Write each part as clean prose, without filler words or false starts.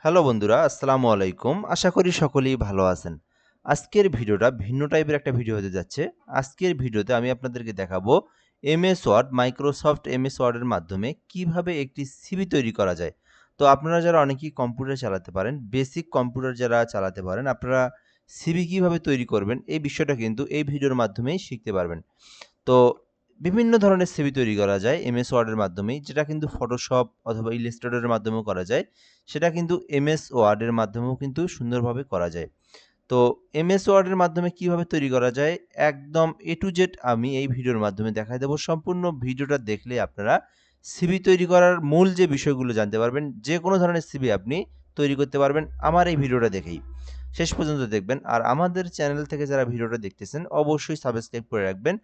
Hello বন্ধুরা, আসসালামু আলাইকুম। আশা করি সকলেই ভালো আছেন। আজকের ভিডিওটা ভিন্ন টাইপের একটা ভিডিও হতে যাচ্ছে। আজকের ভিডিওতে আমি আপনাদেরকে দেখাবো এমএস ওয়ার্ড, মাইক্রোসফট এমএস ওয়ার্ডের মাধ্যমে কিভাবে একটি সিভি তৈরি করা যায়। তো আপনারা যারা অনেকেই কম্পিউটার চালাতে পারেন, বেসিক কম্পিউটার যারা চালাতে পারেন, আপনারা সিভি কিভাবে তৈরি করবেন এই বিষয়টা কিন্তু এই ভিডিওর মাধ্যমেই শিখতে পারবেন। তো বিভিন্ন ধরনের সিভি তৈরি করা যায় এমএস ওয়ার্ডের মাধ্যমেই, যেটা কিন্তু ফটোশপ অথবা ইলাস্ট্রেটরের মাধ্যমেও করা যায়। সেটা কিন্তু এমএস ওয়ার্ডের মাধ্যমেও কিন্তু সুন্দরভাবে করা যায়। তো এমএস ওয়ার্ডের মাধ্যমে কিভাবে তৈরি করা যায় একদম এ টু জেড আমি এই ভিডিওর মাধ্যমে দেখাই দেবো। সম্পূর্ণ ভিডিওটা দেখলে আপনারা সিভি তৈরি করার মূল যে বিষয়গুলো জানতে পারবেন। যে কোনো ধরনের সিভি আপনি তৈরি করতে পারবেন আমার এই ভিডিওটা দেখেই। শেষ পর্যন্ত দেখবেন। আর আমাদের চ্যানেল থেকে যারা ভিডিওটা দেখতেছেন অবশ্যই সাবস্ক্রাইব করে রাখবেন।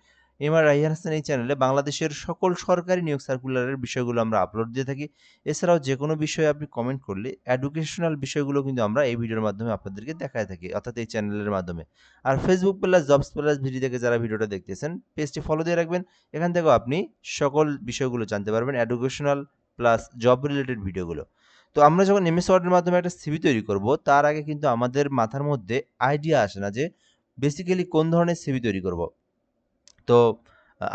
এমআর রায়হান হাসান এই চ্যানেলে বাংলাদেশের সকল সরকারি নিয়োগ সার্কুলারের বিষয়গুলো আমরা আপলোড দিয়ে থাকি। এছাড়াও যেকোনো বিষয়ে আপনি কমেন্ট করলে এডুকেশনাল বিষয়গুলো কিন্তু আমরা এই ভিডিওর মাধ্যমে আপনাদেরকে দেখায় থাকি, অর্থাৎ এই চ্যানেলের মাধ্যমে। আর ফেসবুক প্লাস জবস প্লাস ভিডি থেকে যারা ভিডিওটা দেখতেছেন পেজটি ফলো দিয়ে রাখবেন। এখান থেকেও আপনি সকল বিষয়গুলো জানতে পারবেন, এডুকেশনাল প্লাস জব রিলেটেড ভিডিওগুলো। তো আমরা যখন এমএস ওয়ার্ডের মাধ্যমে একটা সিভি তৈরি করব, তার আগে কিন্তু আমাদের মাথার মধ্যে আইডিয়া আসে না যে বেসিক্যালি কোন ধরনের সিভি তৈরি করব। তো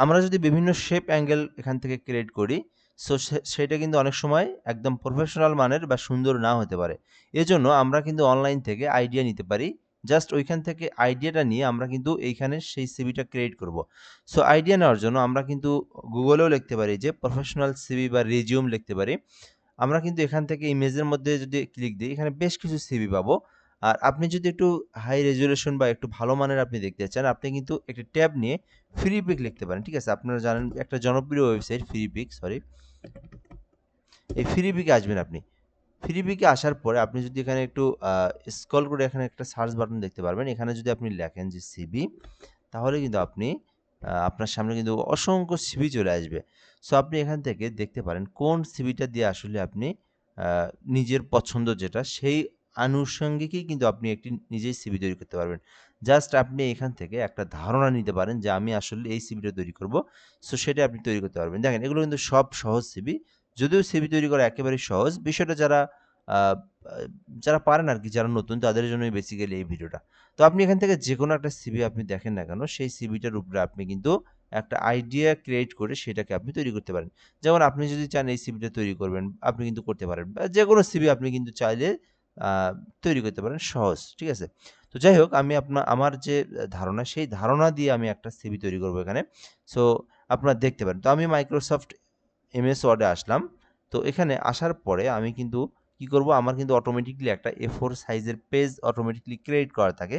আমরা যদি বিভিন্ন শেপ অ্যাঙ্গেল এখান থেকে ক্রিয়েট করি, সো সেটা কিন্তু অনেক সময় একদম প্রফেশনাল মানের বা সুন্দর নাও হতে পারে। এজন্য আমরা কিন্তু অনলাইন থেকে আইডিয়া নিতে পারি। জাস্ট ওইখান থেকে আইডিয়াটা নিয়ে আমরা কিন্তু এইখানে সেই সিভিটা ক্রিয়েট করব। সো আইডিয়া নেওয়ার জন্য আমরা কিন্তু গুগলেও লিখতে পারি যে প্রফেশনাল সিভি বা রেজিউম লিখতে পারি। আমরা কিন্তু এখান থেকে ইমেজের মধ্যে যদি ক্লিক দিই, এখানে বেশ কিছু সিভি পাবো। আর আপনি যদি একটু হাই রেজুলেশন বা একটু ভালো মানের আপনি দেখতে চান, আপনি কিন্তু একটা ট্যাব নিয়ে ফ্রি পিক লিখতে পারেন। ঠিক আছে? আপনারা জানেন একটা জনপ্রিয় ওয়েবসাইট ফ্রি পিক, সরি। এই ফ্রি পিকে আসবেন আপনি। ফ্রি পিকে আসার পরে আপনি যদি এখানে একটু স্ক্রল করে এখানে একটা সার্চ বাটন দেখতে পারবেন। এখানে যদি আপনি লেখেন যে সিভি, তাহলে কিন্তু আপনি আপনার সামনে কিন্তু অসংখ্য সিভি চলে আসবে। সো আপনি এখান থেকে দেখতে পারেন কোন সিভিটা দিয়ে আসলে আপনি আ নিজের পছন্দ যেটা সেই আনুষঙ্গিকই কিন্তু আপনি একটি নিজেই সিভি তৈরি করতে পারবেন। জাস্ট আপনি এখান থেকে একটা ধারণা নিতে পারেন যে আমি আসলে এই সিভিটা তৈরি করব। সো সেটা আপনি তৈরি করতে পারবেন। দেখেন এগুলো কিন্তু সব সহজ সিভি। যদিও সিভি তৈরি করা একেবারেই সহজ। বিষয়টা যারা আ আ যারা পারেন আরকি, যারা নতুন তাদের জন্যই বেসিক্যালি এই ভিডিওটা। তো আপনি এখান থেকে যেকোনো একটা সিভি আপনি দেখেন না কেন, সেই সিভিটার উপরে আপনি কিন্তু একটা আইডিয়া ক্রিয়েট করে সেটাকে আপনি তৈরি করতে পারেন। যেমন আপনি যদি চান এই সিভিটা তৈরি করবেন, আপনি কিন্তু করতে পারেন। বা যেকোনো সিভি আপনি কিন্তু চাইলে আ তৈরি করতে পারেন সহজ। ঠিক আছে? তো যাই হোক আমি আমার যে ধারণা, সেই ধারণা দিয়ে আমি একটা সিভি তৈরি করব এখানে। সো আপনারা দেখতে পারেন। তো আমি মাইক্রোসফট এমএস ওয়ার্ডে আসলাম। তো এখানে আসার পরে আমি কিন্তু কি করব, আমার কিন্তু অটোমেটিক্যালি একটা A4 সাইজের পেজ অটোমেটিক্যালি ক্রিয়েট করা থাকে।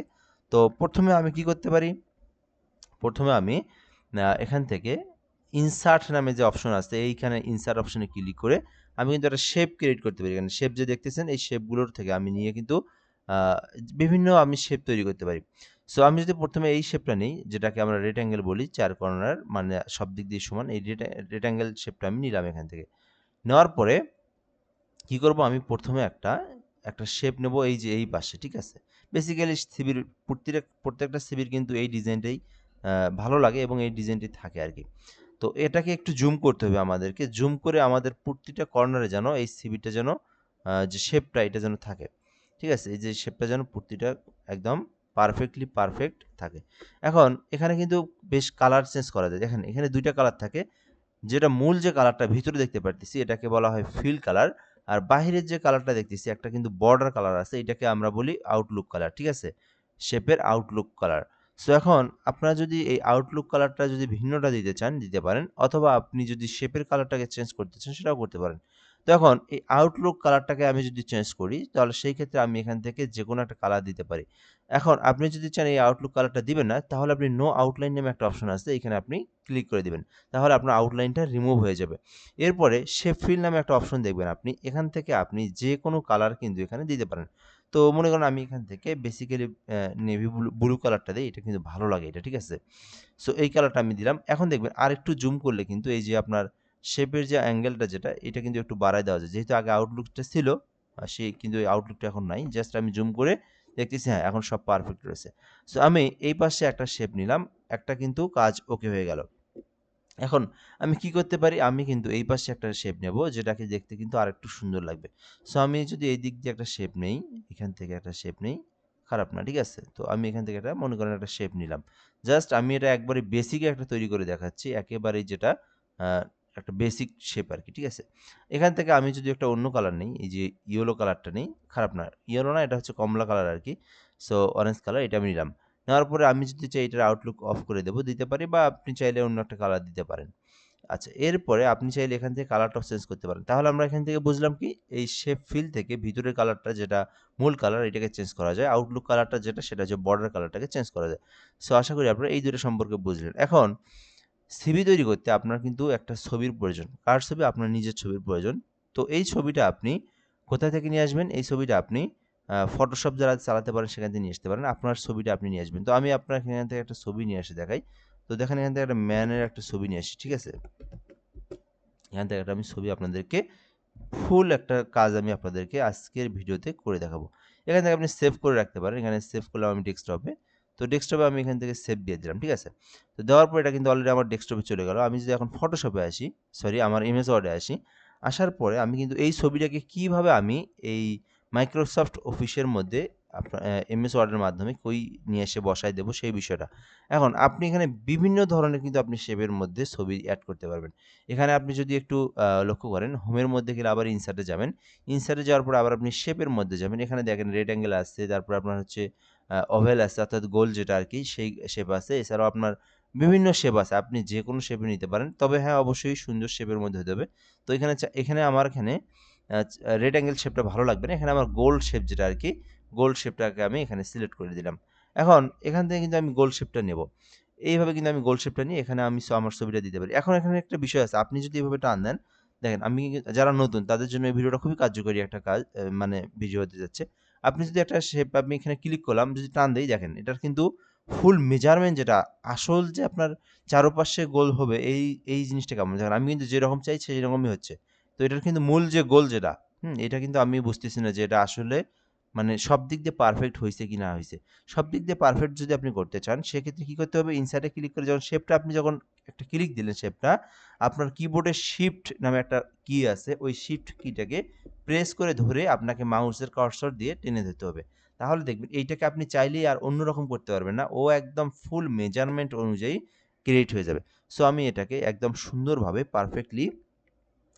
তো ১ম এ আমি কি করতে পারি? ১ম এ আমি এখান থেকে ইনসার্ট নামে যে অপশন আছে, এইখানে ইনসার্ট অপশনে ক্লিক করে আমি কিন্তু একটা শেপ ক্রিয়েট করতে পারি। এখানে শেপ যে দেখতেছেন এই শেপগুলোর থেকে আমি নিয়ে কিন্তু আ বিভিন্ন আমি শেপ তৈরি করতে পারি। সো আমি যদি ১ম এ এই শেপটা নেই, যেটাকে আমরা রেক্টেঙ্গেল বলি, ৪ কর্নার মানে সব দিক দিয়ে সমান, এই রেক্টেঙ্গেল শেপটা আমি নিলাম এখান থেকে। নেওয়ার পরে কি করব, আমি ১ম এ একটা শেপ নেব এই যে এই পাশে, ঠিক আছে? বেসিক্যালি সিভির প্রত্যেকটা সিভির কিন্তু এই ডিজাইনটাই ভালো লাগে এবং এই ডিজাইনটি থাকে আরকি। তো এটাকে একটু জুম করতে হবে আমাদেরকে। জুম করে আমাদের প্রতিটা কর্নারে যেন এই সিভিটা যেন যে শেপটা এটা যেন থাকে। ঠিক আছে? এই যে শেপটা যেন প্রতিটা একদম পারফেক্ট থাকে। এখন এখানে কিন্তু বেশ কালার চেঞ্জ করা যায়। দেখেন এখানে ২ টা কালার থাকে। যেটা মূল যে কালারটা ভিতরে দেখতে পারতেছি এটাকে বলা হয় ফিল কালার। আর বাহিরের যে কালারটা দেখতেছি একটা কিন্তু বর্ডার কালার আছে, এটাকে আমরা বলি আউটলুক কালার। ঠিক আছে? শেপের আউটলুক কালার। সো এখন আপনারা যদি এই আউটলুক কালারটা যদি ভিন্নটা দিতে চান দিতে পারেন, অথবা আপনি যদি শেপের কালারটাকে চেঞ্জ করতে চান সেটাও করতে পারেন। তো এখন এই আউটলুক কালারটাকে আমি যদি চেঞ্জ করি, তাহলে সেই ক্ষেত্রে আমি এখান থেকে যেকোনো একটা কালার দিতে পারি। এখন আপনি যদি চান এই আউটলুক কালারটা দিবেন না, তাহলে আপনি নো আউটলাইন নামে একটা অপশন আছে, এখানে আপনি ক্লিক করে দিবেন। তাহলে আপনার আউটলাইনটা রিমুভ হয়ে যাবে। এরপরে শেপ ফিল নামে একটা অপশন দেখবেন আপনি। এখান থেকে আপনি যেকোনো কালার কিন্তু এখানে দিতে পারেন। তো মনে করেন আমি এখান থেকে বেসিক্যালি নেভি ব্লু কালারটা দেই। এটা কিন্তু ভালো লাগে এটা, ঠিক আছে? সো এই কালারটা আমি দিলাম। এখন দেখবেন আরেকটু জুম করলে কিন্তু এই যে আপনার শেপের যে অ্যাঙ্গেলটা যেটা, এটা কিন্তু একটু বাড়ায় দেওয়া যায়। যেহেতু আগে আউটলুকটা ছিল, সেই কিন্তু এই আউটলুকটা এখন নাই। জাস্ট আমি জুম করে দেখতেছি, হ্যাঁ, এখন সব পারফেক্ট রয়েছে। সো আমি এই পাশে একটা শেপ নিলাম। একটা কিন্তু কাজ ওকে হয়ে গেল। এখন আমি কি করতে পারি? আমি কিন্তু এই পাশে একটা শেপ নেব যেটাকে দেখতে কিন্তু আরেকটু সুন্দর লাগবে। সো আমি যদি এই দিক দিয়ে একটা শেপ নেই, এখান থেকে একটা শেপ নেই, খারাপ না, ঠিক আছে? তো আমি এখান থেকে একটা মনে করেন একটা শেপ নিলাম। জাস্ট আমি এটা একবারে বেসিক একটা তৈরি করে দেখাচ্ছি। একেবারেই যেটা আ একটা বেসিক শেপ আরকি, ঠিক আছে? এখান থেকে আমি যদি একটা অন্য কালার নেই, এই যে ইয়েলো কালারটা নেই, খারাপ না। ইয়েলো না, এটা হচ্ছে কমলা কালার আরকি। সো অরেঞ্জ কালার এটা আমি নিলাম। নেওয়ার পরে আমি যদি চাই এটার আউটলুক অফ করে দেব, দিতে পারি বা আপনি চাইলে অন্য একটা কালার দিতে পারেন। আচ্ছা, এরপরে আপনি চাইলে এখান থেকে কালারটাও চেঞ্জ করতে পারেন। তাহলে আমরা এখান থেকে বুঝলাম কি? এই শেপ ফিল থেকে ভিতরের কালারটা যেটা মূল কালার এটাকে চেঞ্জ করা যায়। আউটলুক কালারটা যেটা সেটা হচ্ছে বর্ডার কালারটাকে চেঞ্জ করা যায়। সো আশা করি আপনারা এই ২ টা সম্পর্কে বুঝলেন। এখন সিভি তৈরি করতে আপনার কিন্তু একটা ছবির প্রয়োজন। কার ছবি? আপনার নিজের ছবির প্রয়োজন। তো এই ছবিটা আপনি কোথা থেকে নিয়ে আসবেন? এই ছবিটা আপনি ফটোশপ যারা চালাতে পারেন সেখান থেকে নিয়ে আসতে পারেন। আপনার ছবিটা আপনি নিয়ে আসবেন। তো আমি আপনার এখান থেকে একটা ছবি নিয়ে এসে দেখাই। তো দেখেন এখান থেকে একটা ম্যানের একটা ছবি নিয়ে আসছি। ঠিক আছে? এখান থেকে একটা আমি ছবি আপনাদেরকে ফুল একটা কাজ আমি আপনাদেরকে আজকের ভিডিওতে করে দেখাবো। এখান থেকে আপনি সেভ করে রাখতে পারেন। এখানে সেভ করলাম আমি ডেস্কটপে। তো ডেস্কটপে আমি এখান থেকে সেভ দিয়ে দিলাম। ঠিক আছে? তো দেওয়ার পর এটা কিন্তু অলরেডি আমার ডেস্কটপে চলে গেল। আমি যদি এখন ফটোশপে আসি, সরি আমার এমএস ওয়ার্ডে আসি। আসার পরে আমি কিন্তু এই ছবিটাকে কিভাবে আমি এই মাইক্রোসফট অফিসের মধ্যে আপনার এমএস ওয়ার্ডের মাধ্যমে নিয়ে এসে বসায় দেব সেই বিষয়টা। এখন আপনি এখানে বিভিন্ন ধরনের কিন্তু আপনি শেপের মধ্যে ছবি এড করতে পারবেন। এখানে আপনি যদি একটু লক্ষ্য করেন হোমের মধ্যে গেলে আবার ইনসার্টে যাবেন। ইনসার্টে যাওয়ার পরে আবার আপনি শেপের মধ্যে যাবেন। এখানে দেখেন রেক্টেঙ্গেল আছে, তারপর আপনার হচ্ছে ওভাল আছে অর্থাৎ গোল যেটা আরকি সেই শেপ আছে। এছাড়াও আপনার বিভিন্ন শেপ আছে। আপনি যেকোনো শেপে নিতে পারেন। তবে হ্যাঁ, অবশ্যই সুন্দর শেপের মধ্যে হতে হবে। তো এখানে আমার এখানে রেক্টেঙ্গেল শেপটা ভালো লাগবে না। এখানে আমার গোল শেপ যেটা আরকি, গোল শেপটাকে আমি এখানে সিলেক্ট করে দিলাম। এখন এখান থেকে কিন্তু আমি গোল শেপটা নেব। এইভাবে কিন্তু আমি গোল শেপটা নিয়ে এখানে আমি আমার ছবিটা দিতে পারি। এখন এখানে একটা বিষয় আছে। আপনি যদি এভাবে টান দেন, দেখেন যারা নতুন তাদের জন্য এই ভিডিওটা খুবই কার্যকরী একটা কাজ মানে ভিডিও হতে যাচ্ছে। আপনি যদি একটা শেপ আমি এখানে ক্লিক করলাম, যদি টান দেই দেখেন এটার কিন্তু ফুল মেজারমেন্ট যেটা আসল যে আপনার চারপাশে গোল হবে এই জিনিসটা কেমন? দেখেন আমি কিন্তু যেরকম চাইছি সেরকমই হচ্ছে। তো এটার কিন্তু মূল যে গোল যেটা, এটা কিন্তু আমি বুঝতেছি না যে এটা আসলে মানে সব দিক দিয়ে পারফেক্ট হইছে কি না হইছে। সব দিক দিয়ে পারফেক্ট যদি আপনি করতে চান, সেক্ষেত্রে কি করতে হবে? ইনসার্টে ক্লিক করে যখন একটা ক্লিক দিলেন শেপটা, আপনার কিবোর্ডে শিফট নামে একটা কি আছে, ওই শিফট কিটাকে প্রেস করে ধরে আপনাকে মাউসের কার্সর দিয়ে টেনে ধরতে হবে। তাহলে দেখবেন এইটাকে আপনি চাইলেই আর অন্যরকম করতে পারবেন না। ও একদম ফুল মেজারমেন্ট অনুযায়ী ক্রিয়েট হয়ে যাবে। সো আমি এটাকে একদম সুন্দরভাবে পারফেক্টলি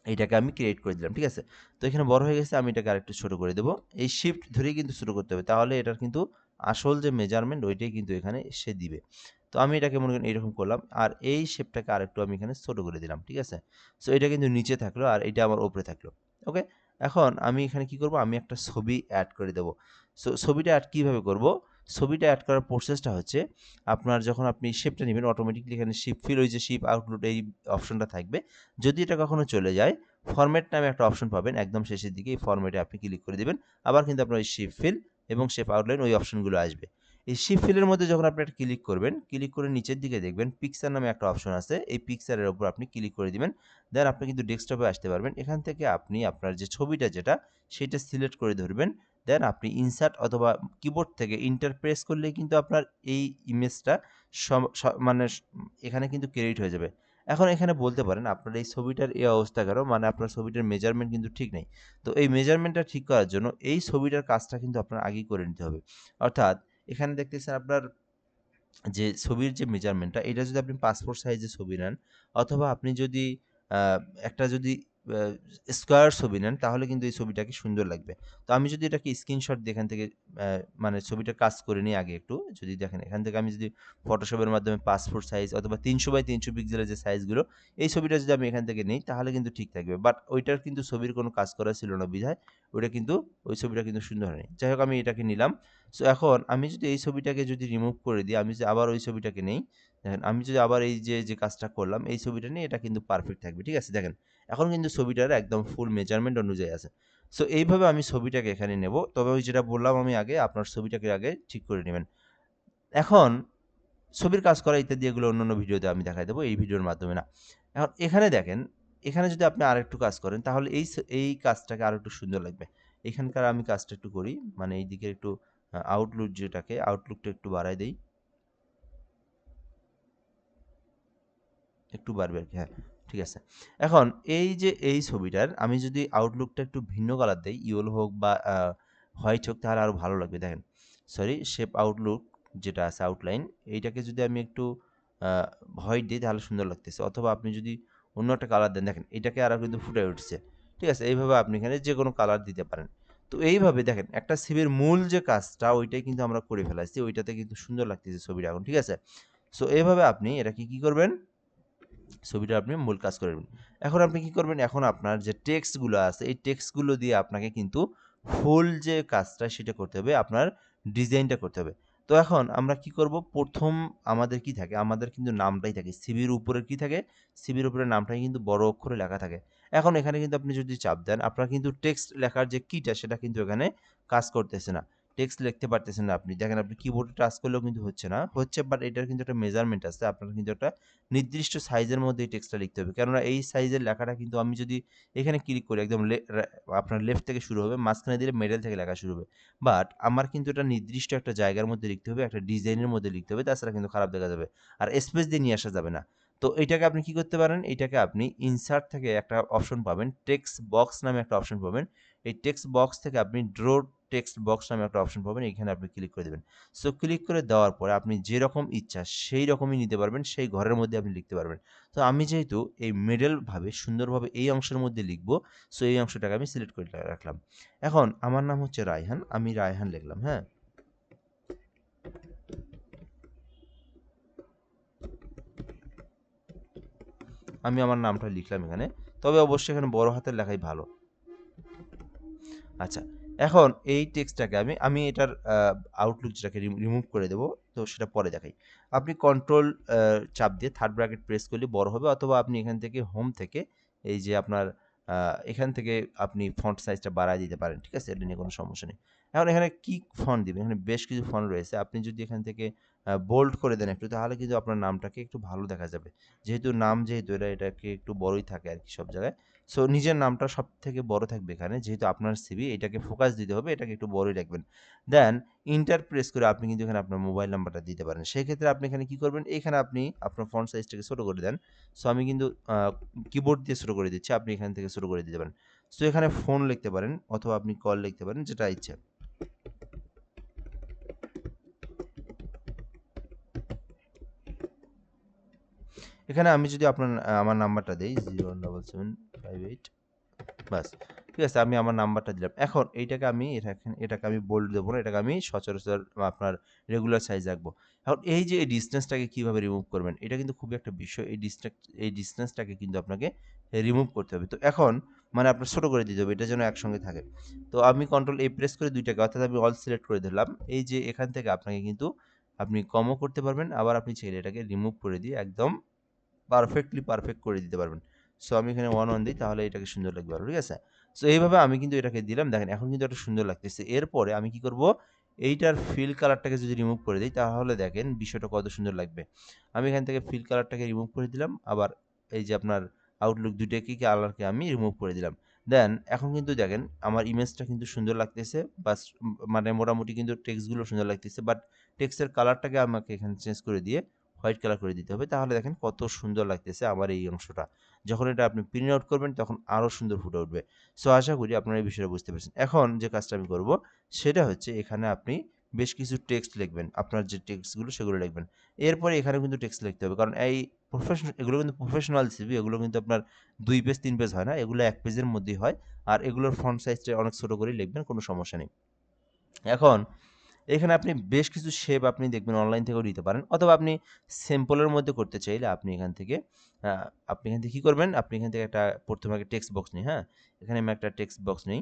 এইটাকে আমি ক্রিয়েট করে দিলাম। ঠিক আছে? তো এখানে বড় হয়ে গেছে আমি এটাকে আরেকটু ছোট করে দেব। এই শিফট ধরেই কিন্তু ছোট করতে হবে। তাহলে এটার কিন্তু আসল যে মেজারমেন্ট ওইটাই কিন্তু এখানে সে দিবে। তো আমি এটাকে মনে করেন এইরকম করলাম। আর এই শেপটাকে আরেকটু আমি এখানে ছোট করে দিলাম। ঠিক আছে? সো এটা কিন্তু নিচে থাকলো আর এটা আমার উপরে থাকলো। ওকে? এখন আমি এখানে কি করব? আমি একটা ছবি এড করে দেব। সো ছবিটা এড কিভাবে করব? ছবিটা এড করার প্রসেসটা হচ্ছে আপনার যখন আপনি শেপটা নিবেন অটোমেটিক্যালি এখানে শিপ ফিল ওই যে শিপ আউটলুট এই অপশনটা থাকবে। যদি এটা কখনো চলে যায়, ফরম্যাট নামে একটা অপশন পাবেন একদম শেষের দিকে। এই ফরম্যাটে আপনি ক্লিক করে দিবেন। আবার কিন্তু আপনার ওই শেপ ফিল এবং শেপ আউটলাইন ওই অপশনগুলো আসবে। এই শেপ ফিলের মধ্যে যখন আপনি একটা ক্লিক করবেন, ক্লিক করে নিচের দিকে দেখবেন পিকচার নামে একটা অপশন আছে। এই পিকচারের উপর আপনি ক্লিক করে দিবেন। দেন আপনি কিন্তু ডেস্কটপে আসতে পারবেন। এখান থেকে আপনি আপনার যে ছবিটা যেটা, সেটা সিলেক্ট করে ধরবেন। দেন আপনি ইনসার্ট অথবা কিবোর্ড থেকে এন্টার প্রেস করলেই কিন্তু আপনার এই ইমেজটা সম স মানে স এখানে কিন্তু ক্রিয়েট হয়ে যাবে। এখন এখানে বলতে পারেন আপনার এই ছবিটার এই অবস্থা কেন? মানে আপনার ছবিটার মেজারমেন্ট কিন্তু ঠিক নেই। তো এই মেজারমেন্টটা ঠিক করার জন্য এই ছবিটার কাজটা কিন্তু আপনার আগেই করে নিতে হবে। অর্থাৎ এখানে দেখতেছেন আপনার যে ছবির যে মেজারমেন্টটা এটা যদি আপনি পাসপোর্ট সাইজের ছবি নেন অথবা আপনি যদি আ একটা যদি আ স্কোয়ার ছবি নেন তাহলে কিন্তু এই ছবিটাকে সুন্দর লাগবে। তো আমি যদি এটাকে স্ক্রিনশট দিয়ে এখান থেকে মানে ছবিটার কাজ করে নিই আগে একটু। যদি দেখেন এখান থেকে আমি যদি ফটোশপের মাধ্যমে পাসপোর্ট সাইজ অথবা ৩০০ বাই ৩০০ পিক্সেলের যে সাইজগুলো এই ছবিটা যদি আমি এখান থেকে নেই তাহলে কিন্তু ঠিক থাকবে। বাট ওইটার কিন্তু ছবির কোনো কাজ করা ছিল না বিধায় ওইটা কিন্তু ওই ছবিটা কিন্তু সুন্দর হয়নি। যাই হোক আমি এটাকে নিলাম। সো এখন আমি যদি এই ছবিটাকে যদি রিমুভ করে দিই, আমি যদি আবার ওই ছবিটাকে নেই, দেখেন আমি যদি আবার এই যে কাজটা করলাম, এই ছবিটা নিয়ে এটা কিন্তু পারফেক্ট থাকবে। ঠিক আছে? দেখেন, এখন কিন্তু ছবিটার একদম ফুল মেজারমেন্ট অনুযায়ী আছে। সো এইভাবে আমি ছবিটাকে এখানে নেব। তবে ওই যেটা বললাম আমি আগে, আপনার ছবিটাকে আগে ঠিক করে নিবেন। এখন ছবির কাজ করা ইত্যাদি এগুলো অন্যান্য ভিডিওতে আমি দেখায় দেব, এই ভিডিওর মাধ্যমে না। এখন এখানে দেখেন, এখানে যদি আপনি আরেকটু কাজ করেন তাহলে এই কাজটাকে আরেকটু সুন্দর লাগবে। এখানকার আমি কাজটা একটু করি, মানে এইদিকে একটু আউটলুকটা একটু বাড়ায় দেই। একটু বাড়বে আর কি, হ্যাঁ ঠিক আছে। এখন এই যে এই ছবিটার আমি যদি আউটলুকটা একটু ভিন্ন কালার দেই, ইয়েলো হোক বা হোয়াইট হোক, তাহলে আরও ভালো লাগবে। দেখেন, সরি, শেপ আউটলুক যেটা আছে আউটলাইন, এইটাকে যদি আমি একটু হোয়াইট দিই তাহলে সুন্দর লাগতেছে, অথবা আপনি যদি অন্য একটা কালার দেন, দেখেন এটাকে আরও কিন্তু ফুটে উঠছে। ঠিক আছে, এইভাবে আপনি এখানে যে কোনো কালার দিতে পারেন। তো এইভাবে দেখেন একটা ছবির মূল যে কাজটা ওইটাই কিন্তু আমরা করে ফেলাইছি, ওইটাতে কিন্তু সুন্দর লাগতেছে ছবিটা এখন। ঠিক আছে, সো এইভাবে আপনি এটাকে কি করবেন, ছবিটা আপনি মূল কাজ করবেন। এখন আপনি কি করবেন, এখন আপনার যে টেক্সটগুলো আছে এই টেক্সটগুলো দিয়ে আপনাকে কিন্তু ফুল যে কাজটা সেটা করতে হবে, আপনার ডিজাইনটা করতে হবে। তো এখন আমরা কি করব, প্রথম আমাদের কি থাকে, আমাদের কিন্তু নামটাই থাকে সিভির উপরে, কি থাকে, সিভির উপরে নামটাই কিন্তু বড় অক্ষরে লেখা থাকে। এখন এখানে কিন্তু আপনি যদি চাপ দেন, আপনার কিন্তু টেক্সট লেখার যে কিটা সেটা কিন্তু এখানে কাজ করতেছে না, টেক্সট লিখতে পারতেছেন না আপনি। দেখেন আপনি কিবোর্ডে টাচ করলেও কিন্তু হচ্ছে না, হচ্ছে বাট এটার কিন্তু একটা মেজারমেন্ট আছে, আপনার কিন্তু একটা নির্দিষ্ট সাইজের মধ্যে এই টেক্সটটা লিখতে হবে। কেননা এই সাইজের লেখাটা কিন্তু আমি যদি এখানে ক্লিক করি, একদম আপনার লেফট থেকে শুরু হবে, মাঝখানে দিলে মিডল থেকে লেখা শুরু হবে। বাট আমার কিন্তু এটা নির্দিষ্ট একটা জায়গার মধ্যে লিখতে হবে, একটা ডিজাইনের মধ্যে লিখতে হবে, তাছাড়া কিন্তু খারাপ দেখা যাবে। আর স্পেস দিয়ে নিয়ে আসা যাবে না। তো এইটাকে আপনি কি করতে পারেন, এইটাকে আপনি ইনসার্ট থেকে একটা অপশন পাবেন, টেক্সট বক্স নামে একটা অপশন পাবেন। এই টেক্সট বক্স থেকে আপনি ড্র টেক্সট বক্স নামে একটা অপশন পাবেন, এখানে আপনি ক্লিক করে দেবেন। সো ক্লিক করে দেওয়ার পরে আপনি যেরকম ইচ্ছা সেই রকমই নিতে পারবেন, সেই ঘরের মধ্যে আপনি লিখতে পারবেন। তো আমি যেহেতু এই মিডলভাবে সুন্দরভাবে এই অংশের মধ্যে লিখবো, সো এই অংশটাকে আমি সিলেক্ট করে রাখলাম। এখন আমার নাম হচ্ছে রায়হান, আমি রায়হান লিখলাম, হ্যাঁ। আমি আমার নামটা লিখলাম এখানে, তবে অবশ্যই এখানে বড় হাতের লেখাই ভালো। আচ্ছা, এখন এই টেক্সটটাকে আমি আমি এটার আউটলুক যেটাকে রিমুভ করে দেবো, তো সেটা পরে দেখাই। আপনি কন্ট্রোল চাপ দিয়ে থার্ড ব্র্যাকেট প্রেস করলে বড় হবে, অথবা আপনি এখান থেকে হোম থেকে এই যে আপনার এখান থেকে আপনি ফন্ট সাইজটা বাড়ায় দিতে পারেন। ঠিক আছে, এটা নিয়ে কোনো সমস্যা নেই। এখন এখানে কি ফন্ট দিবেন, এখানে বেশ কিছু ফন্ট রয়েছে, আপনি যদি এখান থেকে বোল্ড করে দেন একটু, তাহলে কিন্তু আপনার নামটাকে একটু ভালো দেখা যাবে। যেহেতু নাম, যেহেতু এটাকে একটু বড়ই থাকে আর কি সব জায়গায়। সো নিজের নামটা সবথেকে বড় থাকবে এখানে, যেহেতু আপনার সিভি, এটাকে ফোকাস দিতে হবে, এটাকে একটু বড়ই রাখবেন। দেন ইন্টার প্রেস করে আপনি কিন্তু এখানে আপনার মোবাইল নাম্বারটা দিতে পারেন। সেক্ষেত্রে আপনি এখানে কি করবেন, এখানে আপনি আপনার ফন্ট সাইজটাকে ছোট করে দেন। সো আমি কিন্তু কিবোর্ড দিয়ে ছোট করে দিচ্ছি, আপনি এখান থেকে ছোট করে দিতে পারেন। সো এখানে ফোন লিখতে পারেন, অথবা আপনি কল লিখতে পারেন, যেটা ইচ্ছা। এখানে আমি যদি আমার নাম্বারটা দেই 01775, বাস, ঠিক আছে, আমি আমার নাম্বারটা দিলাম। এখন এটাকে আমি বোল্ড দেবো না, এটাকে আমি সচরাচর আপনার রেগুলার সাইজ রাখবো। এখন এই যে এই ডিসটেন্সটাকে কিভাবে রিমুভ করবেন, এটা কিন্তু খুবই একটা বিষয়। এই ডিসটেন্সটাকে কিন্তু আপনাকে রিমুভ করতে হবে। তো এখন মানে আপনার ছোট করে দিতে হবে, এটা যেন একসঙ্গে থাকে। তো আমি কন্ট্রোল এ প্রেস করে দুইটাকে, অর্থাৎ আমি অল সিলেক্ট করে দিলাম। এই যে এখান থেকে আপনাকে কিন্তু আপনি কমও করতে পারবেন, আবার আপনি চাইলে এটাকে রিমুভ করে দিয়ে একদম পারফেক্ট করে দিতে পারবেন। সো আমি এখানে 1 দিই, তাহলে এটাকে সুন্দর লাগবে আরো, ঠিক আছে? সো এইভাবে আমি কিন্তু এটাকে দিলাম। দেখেন এখন কিন্তু এটা সুন্দর লাগতেছে। এরপরে আমি কি করব? এইটার ফিল কালারটাকে যদি রিমুভ করে দেই, তাহলে দেখেন বিষয়টা কত সুন্দর লাগবে। আমি এখান থেকে ফিল কালারটাকে রিমুভ করে দিলাম। আবার এই যে আপনার আউটলুক দুইটাকে কালারকে আমি রিমুভ করে দিলাম। দেন এখন কিন্তু দেখেন আমার ইমেজটা কিন্তু সুন্দর লাগতেছে, বাস মানে মোটামুটি কিন্তু টেক্সটগুলো সুন্দর লাগতেছে। বাট টেক্সটের কালারটাকে আমাকে এখানে চেঞ্জ করে দিয়ে হোয়াইট কালার করে দিতে হবে। তাহলে দেখেন কত সুন্দর লাগতেছে আমার এই অংশটা। যখন এটা আপনি প্রিন্ট আউট করবেন তখন আরো সুন্দর ফুটে উঠবে। সো আশা করি আপনারা এই বিষয়টা বুঝতে পেরেছেন। এখন যে কাজটা আমি করব সেটা হচ্ছে, এখানে আপনি বেশ কিছু টেক্সট লিখবেন। আপনার যে টেক্সটগুলো সেগুলো লিখবেন। এরপরে এখানেও কিন্তু টেক্সট লিখতে হবে। কারণ এই এগুলো কিন্তু প্রফেশনাল সিভি, এগুলো কিন্তু আপনার ২ পেজ ৩ পেজ হয় না। এগুলো ১ পেজের মধ্যেই হয়। আর এগুলোর ফন্ট সাইজটা অনেক ছোট করেই লিখবেন, কোনো সমস্যা নেই। এখন এখানে আপনি বেশ কিছু শেপ আপনি দেখবেন অনলাইন থেকেও নিতে পারেন, অথবা আপনি সিম্পলের মধ্যে করতে চাইলে আপনি এখান থেকে কি করবেন, আপনি এখান থেকে একটা প্রথমে আগে টেক্সট বক্স নিই, হ্যাঁ? এখানে আমি একটা টেক্সট বক্স নেই।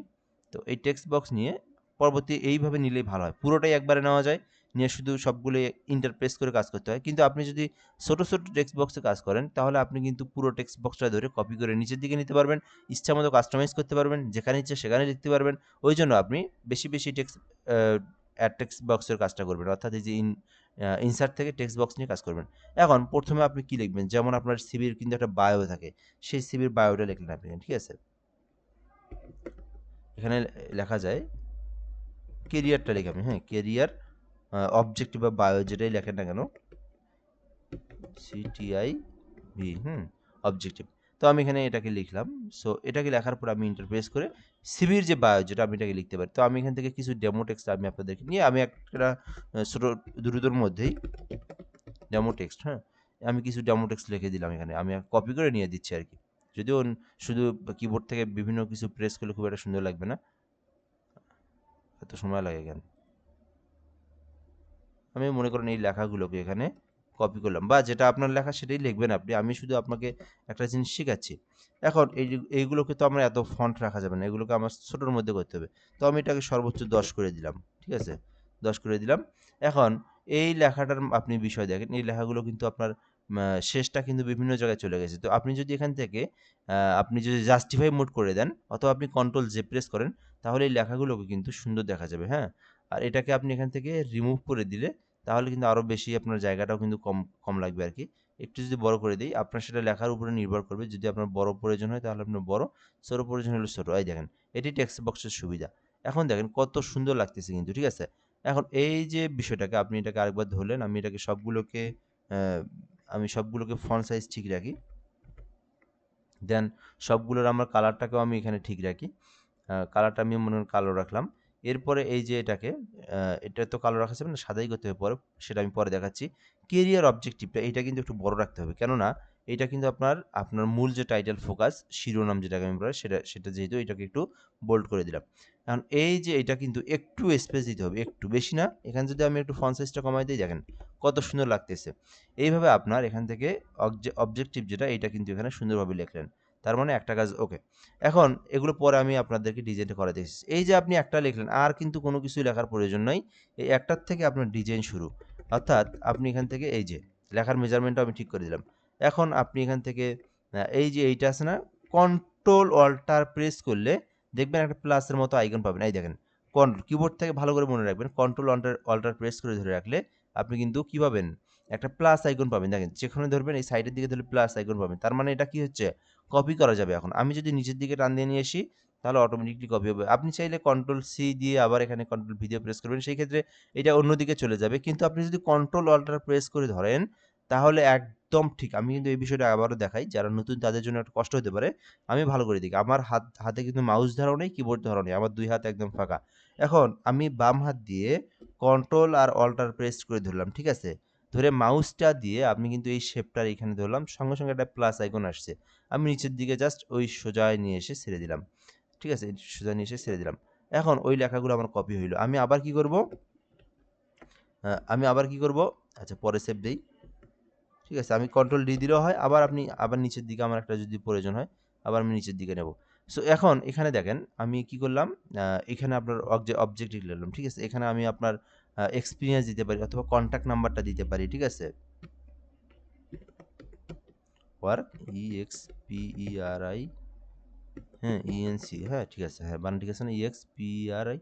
তো এই টেক্সট বক্স নিয়ে পরবর্তী এইভাবে নিলেই ভালো হয়। পুরোটাই একবারে নেওয়া যায়, নিয়ে শুধু সবগুলো ইন্টারপ্রেস করে কাজ করতে হয়। কিন্তু আপনি যদি ছোট, ছোট টেক্সট বক্সে কাজ করেন, তাহলে আপনি কিন্তু পুরো টেক্সট বক্সটা ধরে কপি করে নিচের দিকে নিতে পারবেন। ইচ্ছামতো কাস্টমাইজ করতে পারবেন। যেখানে ইচ্ছা সেখানে লিখতে পারবেন। ওইজন্য আপনি বেশি, বেশি টেক্সট আ টেক্সট বক্সের কাজটা করবেন। অর্থাৎ এই যে ইনসার্ট থেকে টেক্সট বক্স নিয়ে কাজ করবেন। এখন ১ম এ আপনি কি লিখবেন? যেমন আপনার সিভির কিন্তু একটা বায়ো থাকে। সেই সিভির বায়োটা লিখলেন আপনি, ঠিক আছে? এখানে লেখা যায় কেরিয়ারটা লিখি আমি, হ্যাঁ? কেরিয়ার অবজেক্টিভ বা বায়ো যেটাই লেখেন না কেন, সিটিআই ভি অবজেক্টিভ। তো আমি এখানে এটাকে লিখলাম। সো এটাকে লেখার পর আমি এন্টার প্রেস করে সিভির যে বায়ো যেটা আমি এটাকে লিখতে পারি। তো আমি এখান থেকে কিছু ডেমো টেক্সট আমি আপনাদেরকে নিয়ে আমি একটা ছোট দ্রুতর মধ্যেই ডেমো টেক্সট, আমি কিছু ডেমো টেক্সট লিখে দিলাম এখানে। আমি কপি করে নিয়ে দিচ্ছি আরকি। যদিও শুধু কিবোর্ড থেকে বিভিন্ন কিছু প্রেস করলে খুব একটা সুন্দর লাগবে না। এত সময় লাগে কেন? আমি মনে করেন এই লেখাগুলোকে এখানে কপি করলাম বা যেটা আপনার লেখা সেটাই লিখবেন আপনি। আমি শুধু আপনাকে একটা জিনিস শিখাচ্ছি। এখন এইগুলোকে তো আমরা এত ফন্ট রাখা যাবে না। এগুলোকে আমার ছোটোর মধ্যে করতে হবে। তো আমি এটাকে সর্বোচ্চ 10 করে দিলাম। ঠিক আছে? 10 করে দিলাম। এখন এই লেখাটার আপনি বিষয় দেখেন। এই লেখাগুলো কিন্তু আপনার শেষটা কিন্তু বিভিন্ন জায়গায় চলে গেছে। তো আপনি যদি এখান থেকে আপনি যদি জাস্টিফাই মোড করে দেন অথবা আপনি কন্ট্রোল জে প্রেস করেন তাহলে এই লেখাগুলোকে কিন্তু সুন্দর দেখা যাবে, হ্যাঁ? আর এটাকে আপনি এখান থেকে রিমুভ করে দিলে তাহলে কিন্তু আরো বেশি আপনার জায়গাটাও কিন্তু কম লাগবে আরকি। একটু যদি বড় করে দেই, আপনার সেটা লেখার উপরে নির্ভর করবে। যদি আপনার বড় প্রয়োজন হয় তাহলে আপনার বড়, ছোট প্রয়োজন হলে ছোট। এই দেখেন, এটি টেক্সট বক্সের সুবিধা। এখন দেখেন কত সুন্দর লাগতেছে কিন্তু, ঠিক আছে? এখন এই যে বিষয়টাকে আপনি এটাকে আরেকবার ধরলেন, আমি এটাকে সবগুলোকে অ্যা আমি সবগুলোকে ফন্ট সাইজ ঠিক রাখি। দেন সবগুলোর আমার কালারটাকেও আমি এখানে ঠিক রাখি। কালারটা আমি মনে করেন কালো রাখলাম। এরপরে এই যে এটাকে এটা তো কালো রাখা যাবে না, সাদাই করতে হবে পরে। সেটা আমি পরে দেখাচ্ছি। কেরিয়ার অবজেক্টিভটা এইটা কিন্তু একটু বড় রাখতে হবে। কেননা এইটা কিন্তু আপনার মূল যে টাইটেল ফোকাস, শিরোনাম যেটাকে আমি বলি সেটা যেহেতু এটাকে একটু বোল্ড করে দিলাম। এখন এই যে এটা কিন্তু একটু স্পেস দিতে হবে, একটু বেশি না। এখানে যদি আমি একটু ফন্ট সাইজটা কমায় দেই দেখেন কত সুন্দর লাগতেছে। এইভাবে আপনার এখান থেকে অবজেক্টিভ যেটা এইটা কিন্তু এখানে সুন্দরভাবে লিখলেন। তার মানে একটা কাজ ওকে। এখন এগুলো পরে আমি আপনাদেরকে ডিজাইনটা করে দিচ্ছি। এই যে আপনি একটা লিখলেন, আর কিন্তু কোনো কিছুই লেখার প্রয়োজন নাই। এই একটার থেকে আপনার ডিজাইন শুরু। অর্থাৎ আপনি এখান থেকে এই যে লেখার মেজারমেন্টটা আমি ঠিক করে দিলাম। এখন আপনি এখান থেকে এই যে এইটা আছে না? কন্ট্রোল অল্টার প্রেস করলে দেখবেন একটা প্লাসের মতো আইকন পাবেন। এই দেখেন। কিবোর্ড থেকে ভালো করে মনে রাখবেন। কন্ট্রোল অল্টার প্রেস করে ধরে রাখলে আপনি কিন্তু কি পাবেন? একটা প্লাস আইকন পাবেন। দেখেন যেখানে ধরবেন এই সাইডের দিকে ধরলে প্লাস আইকন পাবেন। তার মানে এটা কি হচ্ছে? কপি করা যাবে এখন। আমি যদি নিচের দিকে টান দিয়ে নিয়ে আসি, তাহলে অটোমেটিকলি কপি হবে। আপনি চাইলে কন্ট্রোল সি দিয়ে আবার এখানে কন্ট্রোল ভি দিয়ে প্রেস করবেন। সেই ক্ষেত্রে এটা অন্যদিকে চলে যাবে। কিন্তু আপনি যদি কন্ট্রোল অল্টার প্রেস করে ধরেন, তাহলে একদম ঠিক। আমি কিন্তু এই বিষয়টা আবারও দেখাই। যারা নতুন তাদের জন্য একটু কষ্ট হতে পারে। আমি ভালো করে দিই। আমার হাতে কিন্তু মাউস ধরাও নেই, কিবোর্ড ধরাও নেই। আমার ২ হাত একদম ফাঁকা। এখন আমি বাম হাত দিয়ে কন্ট্রোল আর অল্টার প্রেস করে ধরলাম। ঠিক আছে? ধরে মাউসটা দিয়ে আমি কিন্তু এই শেপটার এখানে ধরলাম। সঙ্গে, সঙ্গে একটা প্লাস আইকন আসছে। আমি নিচের দিকে জাস্ট ওই সোজায় নিয়ে এসে ছেড়ে দিলাম। ঠিক আছে? সোজা নিয়ে এসে ছেড়ে দিলাম। এখন ওই লেখাগুলো আমার কপি হইল। আমি আবার কি করব? আচ্ছা পরে সেভ দেই। ঠিক আছে? আমি কন্ট্রোল ডি দিলেও হয়। আবার নিচের দিকে আমার একটা যদি প্রয়োজন হয়, আবার আমি নিচের দিকে নেব। সো এখন এখানে দেখেন আমি কি করলাম? আ এখানে আপনার অবজেক্টিভ লিখলাম। ঠিক আছে? এখানে আমি আপনার এক্সপেরিয়েন্স দিতে পারি অথবা কনট্যাক্ট নাম্বারটা দিতে পারি। ঠিক আছে? ওয়ার্ক EXPERI ইএনসি, ঠিক আছে। বানান ঠিক আছে না? EXPERI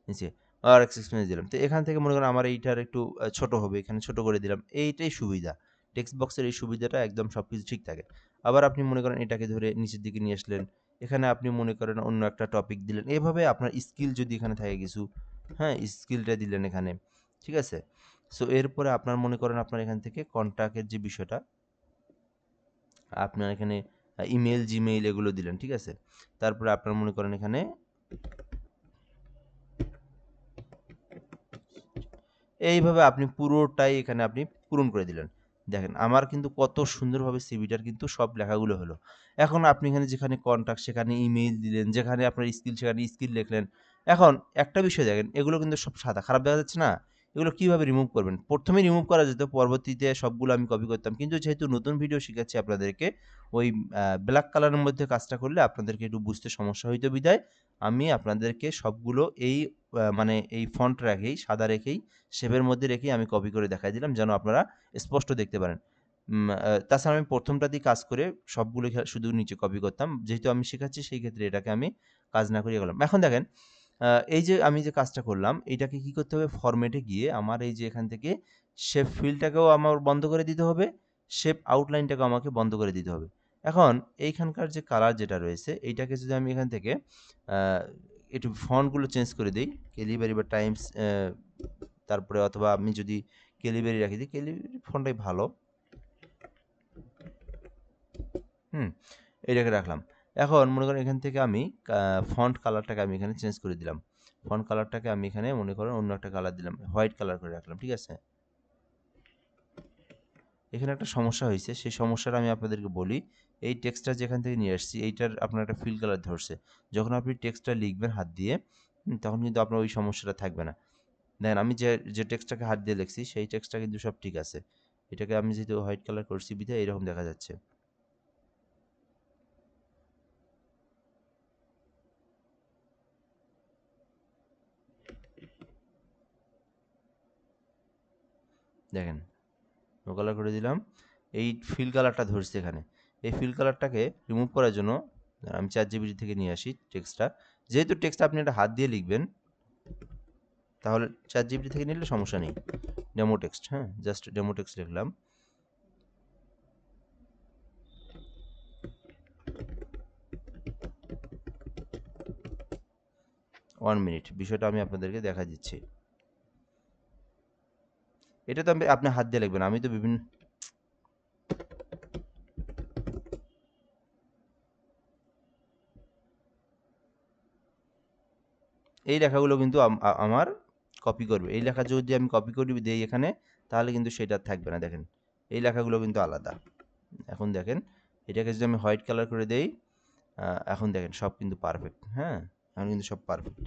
নিচে আর এক্সপেরিয়েন্স দিলাম। তো এখান থেকে মনে করেন আমার এইটার একটু ছোট হবে। এখানে ছোট করে দিলাম। এইটাই সুবিধা। টেক্সট বক্সের এই সুবিধাটা একদম সবকিছু ঠিক থাকে। আবার আপনি মনে করেন এটাকে ধরে নিচের দিকে নিয়ে আসলেন। এখানে আপনি মনে করেন অন্য একটা টপিক দিলেন। এভাবে আপনার স্কিল যদি এখানে থাকে কিছু, স্কিলটা দিলেন এখানে। ঠিক আছে? সো এরপরে আপনার মনে করেন আপনার এখান থেকে কন্টাক্টের যে বিষয়টা আপনার এখানে ইমেইল, জিমেইল এগুলো দিলেন। ঠিক আছে? তারপরে আপনার মনে করেন এখানে এইভাবে আপনি পুরোটাই এখানে আপনি পূরণ করে দিলেন। দেখেন আমার কিন্তু কত সুন্দরভাবে সিভিটার কিন্তু সব লেখাগুলো হলো। এখন আপনি এখানে যেখানে কনট্যাক্ট সেখানে ইমেইল দিলেন, যেখানে আপনার স্কিল সেখানে স্কিল লিখলেন। এখন একটা বিষয় দেখেন এগুলো কিন্তু সব সাদা। খারাপ দেখা যাচ্ছে না? এগুলো কিভাবে রিমুভ করবেন? ১ম এ রিমুভ করা যেত, পরবর্তীতে সবগুলো আমি কপি করতাম। কিন্তু যেহেতু নতুন ভিডিও শিখাচ্ছি আপনাদেরকে, ওই ব্লাক কালারের মধ্যে কাজটা করলে আপনাদেরকে একটু বুঝতে সমস্যা হইতো বিধায় আমি আপনাদেরকে সবগুলো এই মানে এই ফন্ট রেখেই, সাদা রেখেই শেপের মধ্যে রেখেই আমি কপি করে দেখায় দিলাম যেন আপনারা স্পষ্ট দেখতে পারেন। তাছাড়া আমি ১ম টা দিয়ে কাজ করে সবগুলো শুধু নিচে কপি করতাম। যেহেতু আমি শিখাচ্ছি সেই ক্ষেত্রে এটাকে আমি কাজ না করিয়ে গেলাম। এখন দেখেন এই যে আমি যে কাজটা করলাম এটাকে কি করতে হবে ফরম্যাটে গিয়ে আমার এই যে এখান থেকে শেপ ফিলটাকেও আমার বন্ধ করে দিতে হবে, শেপ আউটলাইনটাকেও আমাকে বন্ধ করে দিতে হবে। এখন এইখানকার যে কালার যেটা রয়েছে এইটাকে যদি আমি এখান থেকে আ একটু ফন্টগুলো চেঞ্জ করে দেই, ক্যালিবারি বা টাইমস তারপরে অথবা আমি যদি ক্যালিবারি রাখি দিই, ক্যালিবারি ফন্টটাই ভালো। এইটাকে রাখলাম। এখন মনে করেন এখান থেকে আমি ফন্ট কালারটাকে আমি এখানে চেঞ্জ করে দিলাম। ফন্ট কালারটাকে আমি এখানে মনে করেন অন্য একটা কালার দিলাম, হোয়াইট কালার করে রাখলাম, ঠিক আছে? এখানে একটা সমস্যা হয়েছে, সেই সমস্যাটা আমি আপনাদেরকে বলি। এই টেক্সটটা যেখান থেকে নিয়ে আসছি এইটার আপনার একটা ফিল কালার ধরছে। যখন আপনি টেক্সটটা লিখবেন হাত দিয়ে, তখন কিন্তু আপনার ওই সমস্যাটা থাকবে না। দেখেন আমি যে টেক্সটটাকে হাত দিয়ে লিখছি সেই টেক্সটটা কিন্তু সব ঠিক আছে। এটাকে আমি যেহেতু হোয়াইট কালার করছি বিধায় এরকম দেখা যাচ্ছে। দেখেন নো কালার করে দিলাম। এই ফিল কালারটা ধরছে এখানে। এই ফিল কালারটাকে রিমুভ করার জন্য আমি ChatGPT থেকে নিয়ে আসি টেক্সটটা। যেহেতু টেক্সট আপনি একটা হাত দিয়ে লিখবেন, তাহলে ChatGPT থেকে নিলে সমস্যা নেই। ডেমো টেক্সট, হ্যাঁ, জাস্ট ডেমো টেক্সট লিখলাম। ওয়ান মিনিট, বিষয়টা আমি আপনাদেরকে দেখা দিচ্ছি। এটা তো আপনি হাত দিয়ে লিখবেন, আমি তো বিভিন্ন এই লেখাগুলো কিন্তু আমার কপি করবে। এই লেখা যদি আমি কপি করে দেই এখানে, তাহলে কিন্তু সেটা থাকবে না। দেখেন এই লেখাগুলো কিন্তু আলাদা। এখন দেখেন এটাকে যদি আমি হোয়াইট কালার করে দেই, এখন দেখেন সব কিন্তু পারফেক্ট, হ্যাঁ? এখন কিন্তু সব পারফেক্ট।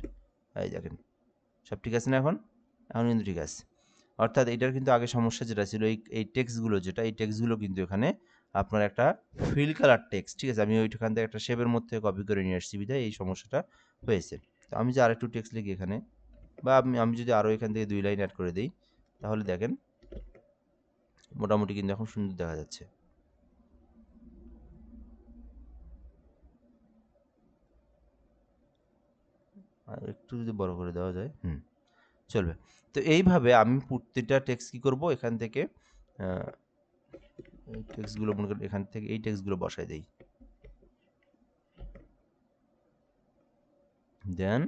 এই দেখেন সব ঠিক আছে না এখন? এখন কিন্তু ঠিক আছে। অর্থাৎ এটার কিন্তু আগে সমস্যা যেটা ছিল, এই টেক্সটগুলো যেটা, এই টেক্সটগুলো কিন্তু এখানে আপনার একটা ফিল কালার টেক্সট, ঠিক আছে? আমি ওইখান থেকে একটা শেপের মধ্যে কপি করে নিয়ে আসছি বিধায় এই সমস্যাটা হয়েছে। তো আমি যে আরেকটু টেক্সট লিখি এখানে, বা আমি যদি আরও এখান থেকে 2 লাইন অ্যাড করে দেই, তাহলে দেখেন মোটামুটি কিন্তু এখন সুন্দর দেখা যাচ্ছে। আর একটু যদি বড় করে দেওয়া যায়, চলবে। তো এইভাবে আমি প্রত্যেকটা টেক্সট কী করব, এখান থেকে এই টেক্সটগুলো মনে করেন এখান থেকে এই টেক্সটগুলো বসায় দেই। দেন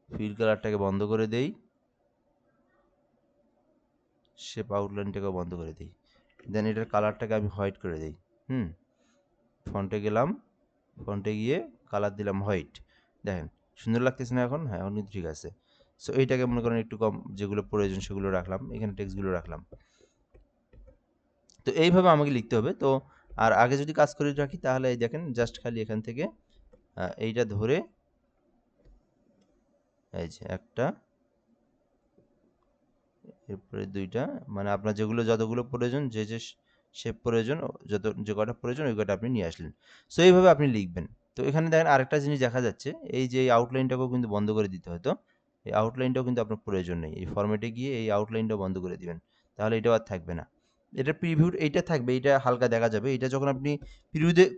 ফিল কালারটাকে বন্ধ করে দেই, শেপ আউটলাইনটাকেও বন্ধ করে দিই। দেন এটার কালারটাকে আমি হোয়াইট করে দিই। ফন্টে গেলাম, ফন্টে গিয়ে কালার দিলাম হোয়াইট। দেখেন সুন্দর লাগতেছে না এখন? হ্যাঁ, এখন কিন্তু ঠিক আছে। সো এইটাকে মনে করেন একটু কম, যেগুলো প্রয়োজন সেগুলো রাখলাম, এখানে টেক্সটগুলো রাখলাম। তো এইভাবে আমাকে লিখতে হবে। তো আর আগে যদি কাজ করে রাখি তাহলে এই দেখেন জাস্ট খালি এখান থেকে এইটা ধরে এই যে একটা, এরপরে 2টা, মানে আপনার যতগুলো প্রয়োজন, যে শেপ প্রয়োজন, যে কটা প্রয়োজন ওই কটা আপনি নিয়ে আসলেন। সো এইভাবে আপনি লিখবেন। তো এখানে দেখেন আরেকটা জিনিস দেখা যাচ্ছে, এই যে এই আউটলাইনটাকেও কিন্তু বন্ধ করে দিতে হতো। এই আউটলাইনটাও কিন্তু আপনার প্রয়োজন নেই। এই ফরম্যাটে গিয়ে এই আউটলাইনটাও বন্ধ করে দিবেন। তাহলে এটাও আর থাকবে না। এটা প্রিভিউ এইটা থাকবে, এইটা হালকা দেখা যাবে। এটা যখন আপনি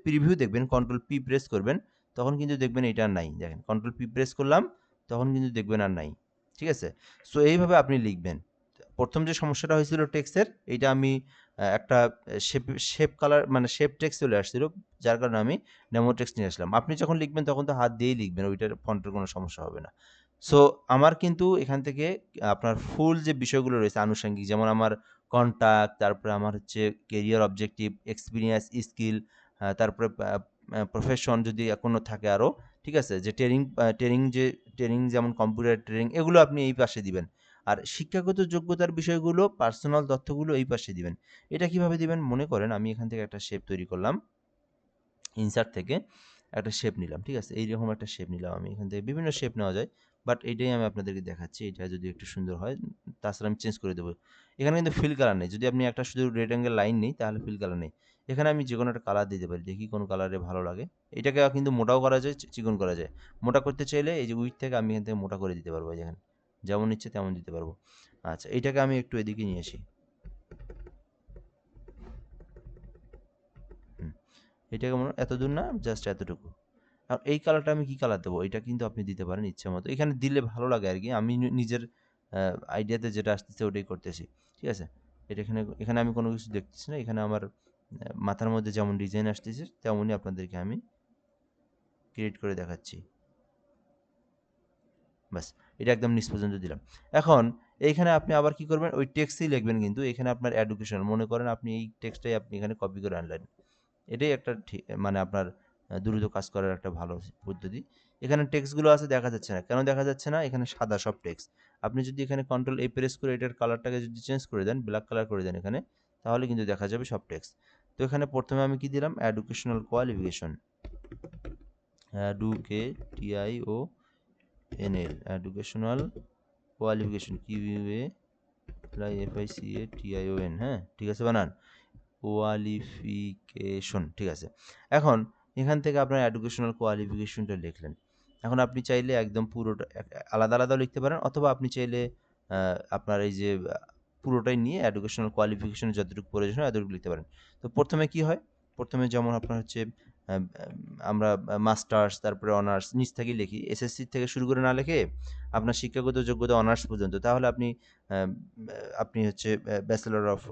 প্রিভিউ দেখবেন, কন্ট্রোল পি প্রেস করবেন, তখন কিন্তু দেখবেন এটা আর নাই। দেখেন কন্ট্রোল পি প্রেস করলাম, তখন কিন্তু দেখবেন আর নাই। ঠিক আছে? সো এইভাবে আপনি লিখবেন। প্রথম যে সমস্যাটা হয়েছিল টেক্সটের, এইটা আমি একটা শেপ কালার মানে শেপ টেক্সট চলে আসছিল, যার কারণে আমি ডেমো টেক্সট নিয়ে আসলাম। আপনি যখন লিখবেন তখন তো হাত দিয়েই লিখবেন, ওইটার ফন্টের কোনো সমস্যা হবে না। সো আমার কিন্তু এখান থেকে আপনার ফুল যে বিষয়গুলো রয়েছে আনুষঙ্গিক, যেমন আমার কন্টাক্ট, তারপরে আমার হচ্ছে কেরিয়ার অবজেক্টিভ, এক্সপিরিয়েন্স, স্কিল, তারপরে প্রফেশন যদি কোনো থাকে আরও, ঠিক আছে? যে ট্রেনিং যেমন কম্পিউটার ট্রেনিং, এগুলো আপনি এই পাশে দিবেন। আর শিক্ষাগত যোগ্যতার বিষয়গুলো, পার্সোনাল তথ্যগুলো এই পাশে দিবেন। এটা কিভাবে দিবেন? মনে করেন আমি এখান থেকে একটা শেপ তৈরি করলাম, ইনসার্ট থেকে একটা শেপ নিলাম, ঠিক আছে? এইরকম একটা শেপ নিলাম আমি। এখান থেকে বিভিন্ন শেপ নেওয়া যায়, বাট এইটাই আমি আপনাদেরকে দেখাচ্ছি। এটা যদি একটু সুন্দর হয়, তাছাড়া আমি চেঞ্জ করে দেবো। এখানে কিন্তু ফিল কালার নেই। যদি আপনি একটা শুধু রেক্টেঙ্গেল লাইন নিই তাহলে ফিল কালার নেই। এখানে আমি যেকোনো একটা কালার দিতে পারি, দেখি কোন কালারে ভালো লাগে। এটাকে কিন্তু মোটাও করা যায়, চিকন করা যায়। মোটা করতে চাইলে এই যে উইডথ থেকে আমি এখান থেকে মোটা করে দিতে পারবো, এই দেখেন। যেমন ইচ্ছে তেমন দিতে পারবো। আচ্ছা, এইটাকে আমি একটু এদিকে নিয়ে আসি। হুম, এটাকে মনে হয় এতদূর না, জাস্ট এতটুকু। আর এই কালারটা আমি কি কালার দেবো? এটা কিন্তু আপনি দিতে পারেন ইচ্ছামতো। এখানে দিলে ভালো লাগে আরকি। আমি নিজের আইডিয়াতে যেটা আসতেছে ওটাই করতেছি। ঠিক আছে? এটা এখানে আমি কোনো কিছু দেখতেছি না। এখানে আমার মাথার মধ্যে যেমন ডিজাইন আসতেছে তেমনই আপনাদেরকে আমি ক্রিয়েট করে দেখাচ্ছি। ব্যাস, এটা একদম নিচ পর্যন্ত দিলাম। এখন এইখানে আপনি আবার কি করবেন? ওই টেক্সটই লিখবেন কিন্তু এখানে আপনার এডুকেশন, মনে করেন আপনি এই টেক্সটটাই আপনি এখানে কপি করে আনলেন। এটাই একটা মানে আপনার দ্রুত কাজ করার একটা ভালো পদ্ধতি। এখানে টেক্সটগুলো আছে দেখা যাচ্ছে না, কেন দেখা যাচ্ছে না? এখানে সাদা সব টেক্সট। আপনি যদি এখানে কন্ট্রোল এ প্রেস করে এটার কালারটাকে যদি চেঞ্জ করে দেন, ব্ল্যাক কালার করে দেন এখানে, তাহলে কিন্তু দেখা যাবে সব টেক্সট। তো এখানে প্রথমে আমি কি দিলাম? এডুকেশনাল কোয়ালিফিকেশন, এডুকেটিওএনএল, এডুকেশনাল কোয়ালিফিকেশন, QUALIFICATION, হ্যাঁ ঠিক আছে বানান, কোয়ালিফিকেশন, ঠিক আছে। এখন এখান থেকে আপনার এডুকেশনাল কোয়ালিফিকেশনটা লিখলেন। এখন আপনি চাইলে একদম পুরোটা আলাদা আলাদাও লিখতে পারেন, অথবা আপনি চাইলে আপনার এই যে পুরোটাই নিয়ে এডুকেশনাল কোয়ালিফিকেশন যতটুকু প্রয়োজন হয় এতটুকু লিখতে পারেন। তো প্রথমে কি হয়? প্রথমে যেমন আপনার হচ্ছে আমরা মাস্টার্স, তারপরে অনার্স নিচ থেকেই লিখি, এসএসসি থেকে শুরু করে না লিখে আপনার শিক্ষাগত যোগ্যতা অনার্স পর্যন্ত, তাহলে আপনি হচ্ছে ব্যাচেলর অফ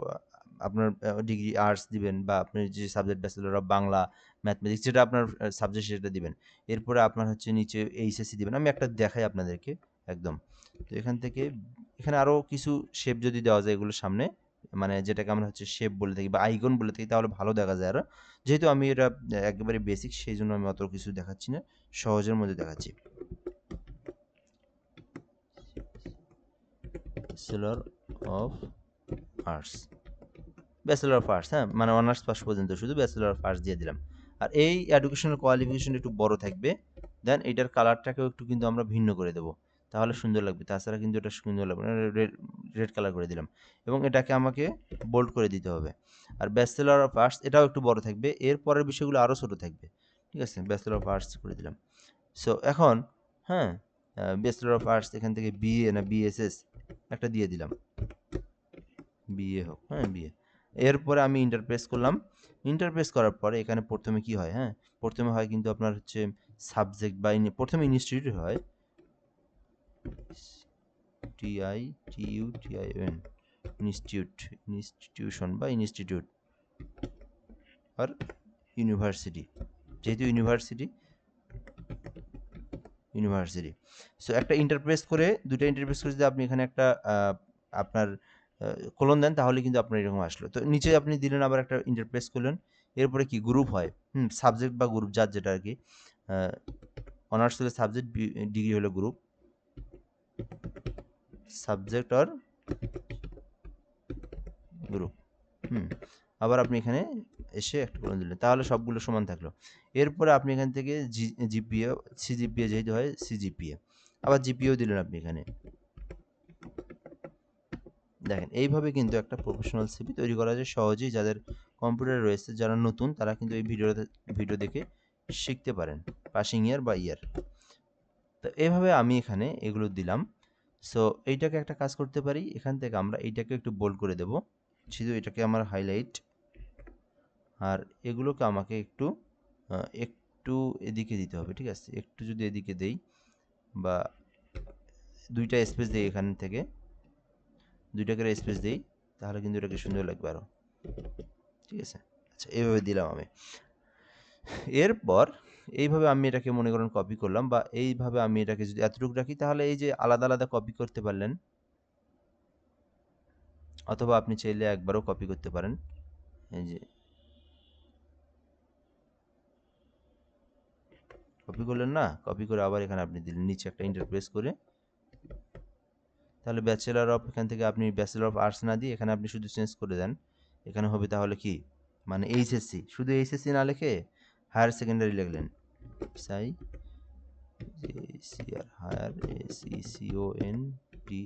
আপনার ডিগ্রি আর্টস দিবেন, বা আপনি যে subject bachelor of Bangla, mathematics, যেটা আপনার সাবজেক্ট সেটা দিবেন। এরপরে আপনার হচ্ছে নিচে এইচএসসি দিবেন। আমি একটা দেখাই আপনাদেরকে একদম। তো এখান থেকে এখানে আরও কিছু শেপ যদি দেওয়া যায় এগুলোর সামনে, মানে যেটাকে আমরা হচ্ছে শেপ বলে থাকি বা আইকন বলে থাকি, তাহলে ভালো দেখা যায় আরো। যেহেতু আমি এটা একেবারে বেসিক, সেই জন্য আমি অত কিছু দেখাচ্ছি না, সহজের মধ্যে দেখাচ্ছি। Bachelor of arts, bachelor of arts, হ্যাঁ, মানে অনার্স পাস পর্যন্ত শুধু ব্যাচেলর অফ আর্টস দিয়ে দিলাম। আর এই এডুকেশনাল কোয়ালিফিকেশন একটু বড় থাকবে, দেন এটার কালারটাকেও একটু কিন্তু আমরা ভিন্ন করে দেবো, তাহলে সুন্দর লাগবে। তাছাড়া কিন্তু এটা সুন্দর লাগবে না, রেড কালার করে দিলাম, এবং এটাকে আমাকে বোল্ড করে দিতে হবে। আর ব্যাচেলর অফ আর্টস এটাও একটু বড় থাকবে, এর পরের বিষয়গুলো আরও ছোটো থাকবে, ঠিক আছে। ব্যাচেলর অফ আর্টস করে দিলাম। সো এখন, হ্যাঁ, ব্যাচেলর অফ আর্টস এখান থেকে বিএ না বিএসএস একটা দিয়ে দিলাম, বিএ হোক, হ্যাঁ বিএ। এরপরে আমি ইন্টারপ্রেস করলাম। ইন্টারপ্রেস করার পরে এখানে প্রথমে কি হয়? হ্যাঁ, প্রথমে হয় কিন্তু আপনার হচ্ছে সাবজেক্ট বা প্রথমে ইনস্টিটিউট হয়, TITUTION, ইনস্টিটিউশন বা ইনস্টিটিউট, আর ইউনিভার্সিটি, যেহেতু ইউনিভার্সিটি। সো একটা ইন্টারপ্রেস করে, দুটো ইন্টারপ্রেস করে যদি আপনি এখানে একটা আপনার কোলন দেন, তাহলে কিন্তু আপনার এরকম আসলো। তো নিচে আপনি দিলেন আবার একটা ইন্টারপ্রেস করলেন। এরপরে কি গ্রুপ হয়, সাবজেক্ট বা গ্রুপ, যার যেটা আর কি। অনার্স হলে সাবজেক্ট, ডিগ্রি হলো গ্রুপ, সাবজেক্ট আর গ্রুপ। আবার আপনি এখানে এসে একটা কোলন দিলেন, তাহলে সবগুলো সমান থাকলো। এরপরে আপনি এখান থেকে জিপিএ, সিজিপিএ যেহেতু হয় সিজিপিএ, আবার জিপিএও দিলেন আপনি এখানে। দেখেন এইভাবে কিন্তু একটা প্রফেশনাল সিভি তৈরি করা যায় সহজেই। যাদের কম্পিউটার রয়েছে, যারা নতুন, তারা কিন্তু এই ভিডিও দেখে শিখতে পারেন, পাসিং ইয়ার বা ইয়ার। তো এইভাবে আমি এখানে এগুলো দিলাম। সো এইটাকে একটা কাজ করতে পারি, এখান থেকে আমরা এইটাকে একটু বোল্ড করে দেব, শুধু এটাকে আমার হাইলাইট, আর এগুলোকে আমাকে একটু একটু এদিকে দিতে হবে, ঠিক আছে। একটু যদি এদিকে দেই, বা দুইটা স্পেস দিই, এখান থেকে দুইটা করে স্পেস দিই, তাহলে কিন্তু এটাকে সুন্দর লাগবে আরও, ঠিক আছে। আচ্ছা, এইভাবে দিলাম আমি। এরপর এইভাবে আমি এটাকে মনে করেন কপি করলাম, বা এইভাবে আমি এটাকে যদি এতটুকু রাখি, তাহলে এই যে আলাদা আলাদা কপি করতে পারলেন, অথবা আপনি চাইলে একবারও কপি করতে পারেন। এই যে কপি করলেন না, কপি করে আবার এখানে আপনি দিলেন, নিচে একটা ইন্টারপ্রেস করে, তাহলে ব্যাচেলর অফ, এখান থেকে আপনি ব্যাচেলর অফ আর্টস না দিয়ে এখানে আপনি শুধু চেঞ্জ করে দেন। এখানে হবে তাহলে কি, মানে এইচএসসি, শুধু এইচএসসি না লিখে হায়ার সেকেন্ডারি লিখলেন, সাই সিআর, higher SECONDRY,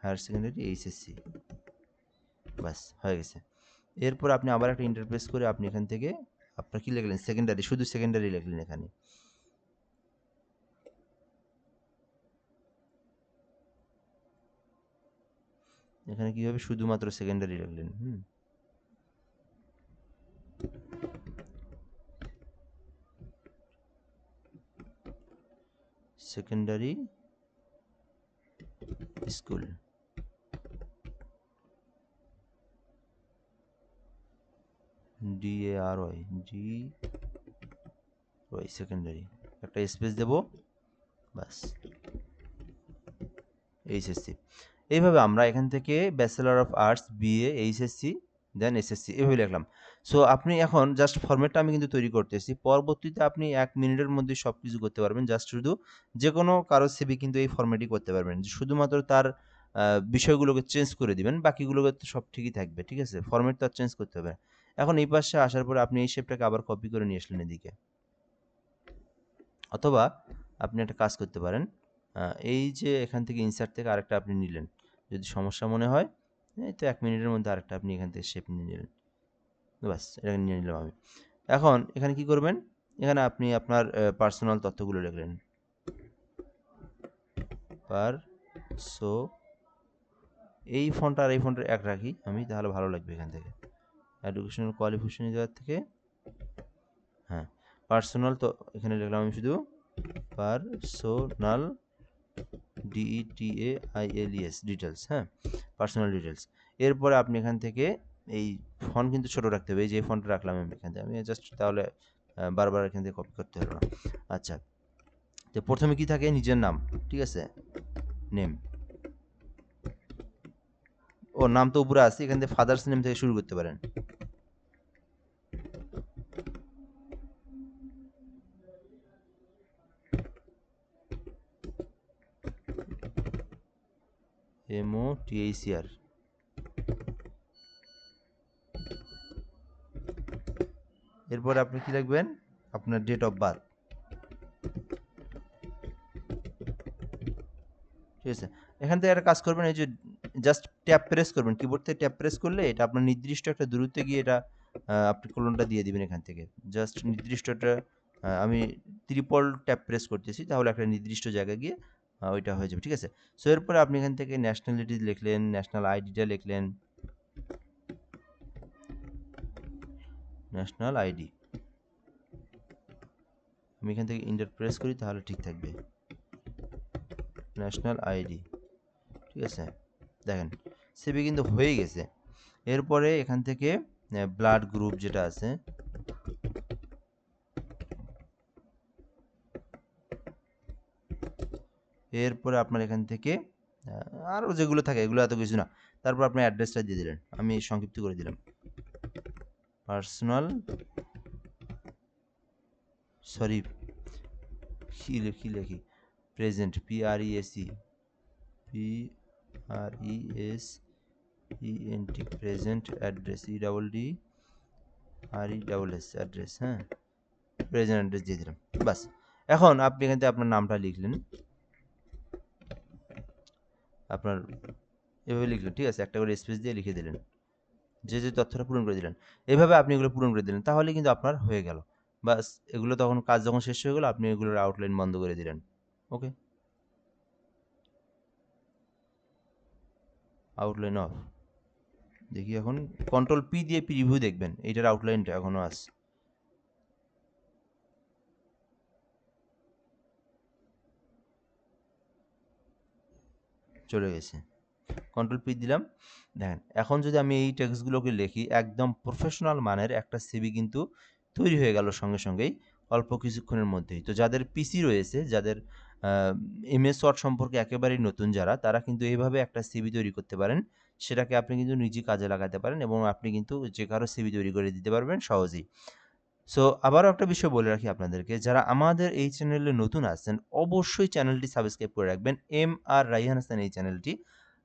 higher secondary HSC, pass হয়ে গেছে। এরপর আপনি আবার একটা ইন্টারপ্রেস করে আপনি এখান থেকে আপনার কি লিখলেন, সেকেন্ডারি, শুধু সেকেন্ডারি লিখলেন এখানে। এখানে কি হবে, শুধুমাত্র সেকেন্ডারি লিখলেন। সেকেন্ডারি স্কুল, DARY সেকেন্ডারি, একটা স্পেস দেব, বাস, এইচএসসি। এইভাবে আমরা এখান থেকে bachelor of arts, BA, HSC then SSC এভাবে লিখলাম। সো আপনি এখন জাস্ট ফরম্যাটটা আমি কিন্তু তৈরি করতেছি। পরবর্তীতে আপনি ১ মিনিটের মধ্যে সবকিছু করতে পারবেন। জাস্ট শুধু যেকোনো কারো সিভি কিন্তু এই ফরম্যাটেই করতে পারবেন। শুধুমাত্র তার আ বিষয়গুলোকে চেঞ্জ করে দিবেন। বাকিগুলোকে তো সব ঠিকই থাকবে। ঠিক আছে? ফরম্যাট তো আর চেঞ্জ করতে হবে না। এখন এই পাশে আসার পরে আপনি এই শেপটাকে আবার কপি করে নিয়ে আসলেন এদিকে। অথবা আপনি একটা কাজ করতে পারেন। এই যে এখান থেকে ইনসার্ট থেকে আরেকটা আপনি নিলেন। যদি সমস্যা মনে হয়, এই তো ১ মিনিটের মধ্যে আরেকটা আপনি এখান থেকে শেপ নিয়ে নিলেন। বাস এটা নিয়ে নিলাম আমি। এখন এখানে কি করবেন? এখানে আপনি আপনার পার্সোনাল তথ্যগুলো লিখলেন। সো এই ফন্ট আর এই ফন্টের এক রাখি আমি, তাহলে ভালো লাগবে এখান থেকে। এডুকেশনাল কোয়ালিফিকেশন জায়গা থেকে হ্যাঁ, পার্সোনাল তো এখানে লিখলাম আমি শুধু পার্সোনাল DETAILES ডিটেলস, হ্যাঁ, পার্সোনাল ডিটেলস। এরপরে আপনি এখান থেকে এই ফন্ট কিন্তু ছোট রাখতে হবে। এই যে ফন্ট রাখলাম আমি এখান থেকে, আমি জাস্ট তাহলে বারবার এখান থেকে কপি করতে হবে না। আচ্ছা, তো প্রথমে কি থাকে? নিজের নাম, ঠিক আছে, নেম। ও নাম তো উপরে আছে, এখান থেকে ফাদার্স নেম থেকে শুরু করতে পারেন। MOTHER। এরপরে আপনি কি লিখবেন? আপনার ডেট অফ বার্থ, ঠিক আছে। এখান থেকে একটা কাজ করবেন, এই যে জাস্ট ট্যাব প্রেস করবেন, কিবোর্ড থেকে ট্যাব প্রেস করলে এটা আপনার নির্দিষ্ট একটা দূরত্বে গিয়ে এটা আপনি কোলনটা দিয়ে দিবেন এখান থেকে। জাস্ট নির্দিষ্ট একটা আমি ট্রিপল ট্যাব প্রেস করতেছি, তাহলে একটা নির্দিষ্ট জায়গায় গিয়ে ওইটা হয়ে যাবে, ঠিক আছে। সো এরপরে আপনি এখান থেকে ন্যাশনালিটি লিখলেন, ন্যাশনাল আইডিটা লিখলেন, ন্যাশনাল আইডি। আমি এখান থেকে ইন্টার প্রেস করি, তাহলে ঠিক থাকবে। ন্যাশনাল আইডি, ঠিক আছে। দেখেন সিভি কিন্তু হয়ে গেছে। এরপরে এখান থেকে ব্লাড গ্রুপ যেটা আছে, এরপরে আপনার এখান থেকে আরও যেগুলো থাকে এগুলো এত কিছু না। তারপর আপনার অ্যাড্রেসটা দিয়ে দিলেন, আমি সংক্ষিপ্ত করে দিলাম পার্সোনাল, সরি কি লিখি, present, PRESENT present address, EDDRESS address, হ্যাঁ, প্রেজেন্ট অ্যাড্রেস দিয়ে দিলাম। বাস, এখন আপনি এখান থেকে আপনার নামটা লিখলেন, আপনার এভাবে লিখলেন, ঠিক আছে, একটা করে স্পেস দিয়ে লিখে দিলেন, যে যে তথ্যটা পূরণ করে দিলেন। এভাবে আপনি এগুলো পূরণ করে দিলেন, তাহলে কিন্তু আপনার হয়ে গেল। বাস, এগুলো তখন কাজ যখন শেষ হয়ে গেল, আপনি এগুলোর আউটলাইন বন্ধ করে দিলেন। ওকে, আউটলাইন অফ। দেখি এখন কন্ট্রোল পি দিয়ে প্রিভিউ দেখবেন, এইটার আউটলাইনটা এখনো আছে। চলে গেছে। কন্ট্রোল পি দিলাম। দেখেন এখন যদি আমি এই টেক্সটগুলোকে লিখি, একদম প্রফেশনাল মানের একটা সিভি কিন্তু তৈরি হয়ে গেল সঙ্গে সঙ্গেই, অল্প কিছুক্ষণের মধ্যেই। তো যাদের পিসি রয়েছে, যাদের এমএস ওয়ার্ড সম্পর্কে একেবারেই নতুন যারা, তারা কিন্তু এইভাবে একটা সিভি তৈরি করতে পারেন। সেটাকে আপনি কিন্তু নিজে কাজে লাগাতে পারেন এবং আপনি কিন্তু যে কারো সিভি তৈরি করে দিতে পারবেন সহজেই। সো আবারও একটা বিষয় বলে রাখি আপনাদেরকে, যারা আমাদের এই চ্যানেলে নতুন আছেন অবশ্যই চ্যানেলটি সাবস্ক্রাইব করে রাখবেন, MR রাইহান হাসান এই চ্যানেলটি।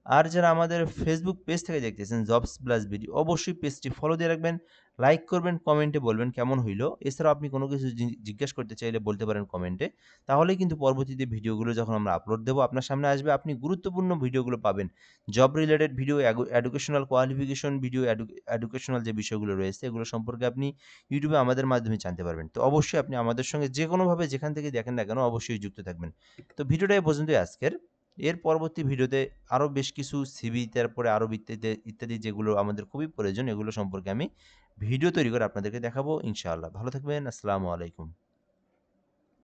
আর যারা আমাদের ফেসবুক পেজ থেকে দেখতেছেন জবস প্লাস বিডি, অবশ্যই পেজটি ফলো দিয়ে রাখবেন, লাইক করবেন, কমেন্টে বলবেন কেমন হইলো। এছাড়াও আপনি কোনো কিছু জিজ্ঞেস করতে চাইলে বলতে পারেন কমেন্টে, তাহলেই কিন্তু পরবর্তীতে ভিডিওগুলো যখন আমরা আপলোড দেবো আপনার সামনে আসবে, আপনি গুরুত্বপূর্ণ ভিডিওগুলো পাবেন। Job related video, educational qualification video, educational যে বিষয়গুলো রয়েছে এগুলো সম্পর্কে আপনি ইউটিউবে আমাদের মাধ্যমে জানতে পারবেন। তো অবশ্যই আপনি আমাদের সঙ্গে যে কোনোভাবে যেখান থেকে দেখেন না কেন অবশ্যই যুক্ত থাকবেন। তো ভিডিওটা এই পর্যন্তই আজকের। এর পরবর্তী ভিডিওতে আরও বেশ কিছু সিভি, তারপরে আরও ইত্যাদি ইত্যাদি যেগুলো আমাদের খুবই প্রয়োজন, এগুলো সম্পর্কে আমি ভিডিও তৈরি করে আপনাদেরকে দেখাবো ইনশাআল্লাহ। ভালো থাকবেন। আসসালামু আলাইকুম।